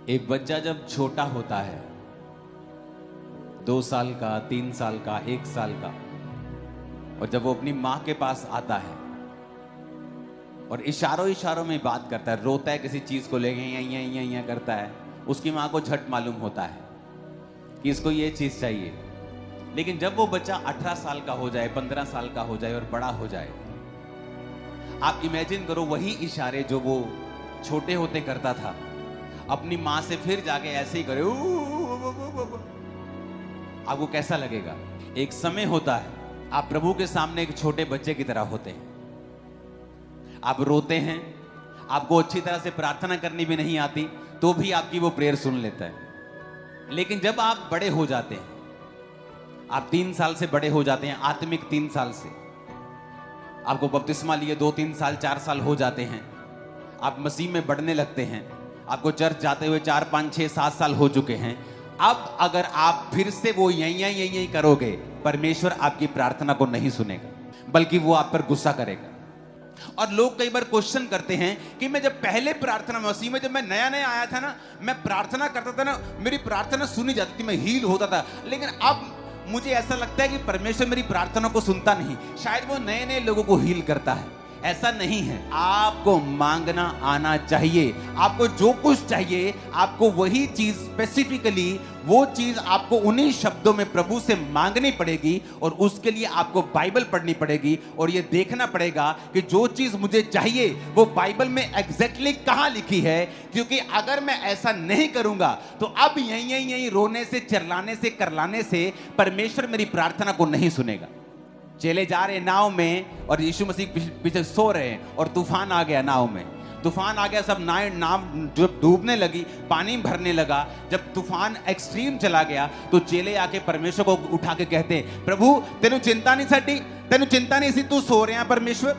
एक बच्चा जब छोटा होता है, 2 साल का, 3 साल का, 1 साल का, और जब वो अपनी माँ के पास आता है और इशारों इशारों में बात करता है, रोता है किसी चीज को लेके, यहाँ करता है, उसकी माँ को झट मालूम होता है कि इसको ये चीज चाहिए। लेकिन जब वो बच्चा 18 साल का हो जाए, 15 साल का हो जाए और बड़ा हो जाए, आप इमेजिन करो वही इशारे जो वो छोटे होते करता था, अपनी माँ से फिर जाके ऐसे ही करे, आपको कैसा लगेगा? एक समय होता है, आप प्रभु के सामने एक छोटे बच्चे की तरह होते हैं, आप रोते हैं, आपको अच्छी तरह से प्रार्थना करनी भी नहीं आती, तो भी आपकी वो प्रेयर सुन लेता है। लेकिन जब आप बड़े हो जाते हैं, आप 3 साल से बड़े हो जाते हैं, आत्मिक 3 साल से, आपको बपतिस्मा लिए 2-3 साल 4 साल हो जाते हैं, आप मसीह में बढ़ने लगते हैं, आपको चर्च जाते हुए 4, 5, 6, 7 साल हो चुके हैं। अब अगर आप फिर से वो यही करोगे, परमेश्वर आपकी प्रार्थना को नहीं सुनेगा, बल्कि वो आप पर गुस्सा करेगा। और लोग कई बार क्वेश्चन करते हैं कि मैं जब पहले प्रार्थना मसीह में, जब मैं नया नया आया था ना, मैं प्रार्थना करता था ना, मेरी प्रार्थना सुनी जाती थी, मैं हील होता था। लेकिन अब मुझे ऐसा लगता है कि परमेश्वर मेरी प्रार्थना को सुनता नहीं, शायद वो नए नए लोगों को हील करता है। ऐसा नहीं है, आपको मांगना आना चाहिए। आपको जो कुछ चाहिए, आपको वही चीज स्पेसिफिकली, वो चीज आपको उन्हीं शब्दों में प्रभु से मांगनी पड़ेगी, और उसके लिए आपको बाइबल पढ़नी पड़ेगी और ये देखना पड़ेगा कि जो चीज मुझे चाहिए वो बाइबल में एग्जैक्टली कहां लिखी है। क्योंकि अगर मैं ऐसा नहीं करूंगा तो अब यही रोने से, चिल्लाने से, करलाने से परमेश्वर मेरी प्रार्थना को नहीं सुनेगा। चले जा रहे नाव में और यीशु मसीह पीछे सो रहे हैं और तूफान आ गया, नाव में तूफान आ गया, सब नाव जब डूबने लगी, पानी भरने लगा, जब तूफान एक्सट्रीम चला गया तो चेले आके परमेश्वर को उठा के कहते हैं, प्रभु तेनु चिंता नहीं साडी, तेनु चिंता नहीं सी, तू सो रहे हैं परमेश्वर,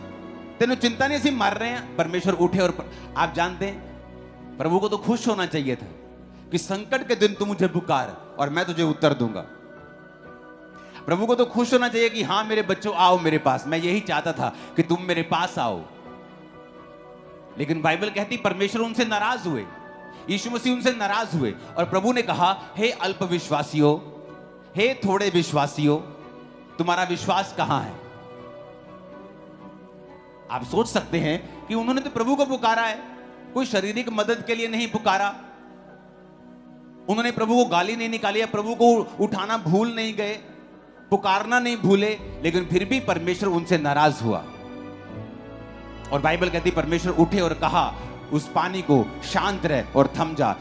तेनु चिंता नहीं सी, मर रहे हैं। परमेश्वर उठे और आप जानते हैं प्रभु को तो खुश होना चाहिए था कि संकट के दिन तू मुझे पुकार और मैं तुझे उत्तर दूंगा। प्रभु को तो खुश होना चाहिए कि हाँ मेरे बच्चों आओ मेरे पास, मैं यही चाहता था कि तुम मेरे पास आओ। लेकिन बाइबल कहती परमेश्वर उनसे नाराज हुए, यीशु मसीह उनसे नाराज हुए और प्रभु ने कहा, हे अल्प विश्वासियों, हे थोड़े विश्वासियों, तुम्हारा विश्वास कहां है? आप सोच सकते हैं कि उन्होंने तो प्रभु को पुकारा है, कोई शारीरिक मदद के लिए नहीं पुकारा, उन्होंने प्रभु को गाली नहीं निकाली, प्रभु को उठाना भूल नहीं गए, पुकारना नहीं भूले, लेकिन फिर भी परमेश्वर उनसे नाराज हुआ। और बाइबल कहती परमेश्वर उठे और कहा, उस पानी को शांत रह और थम जा।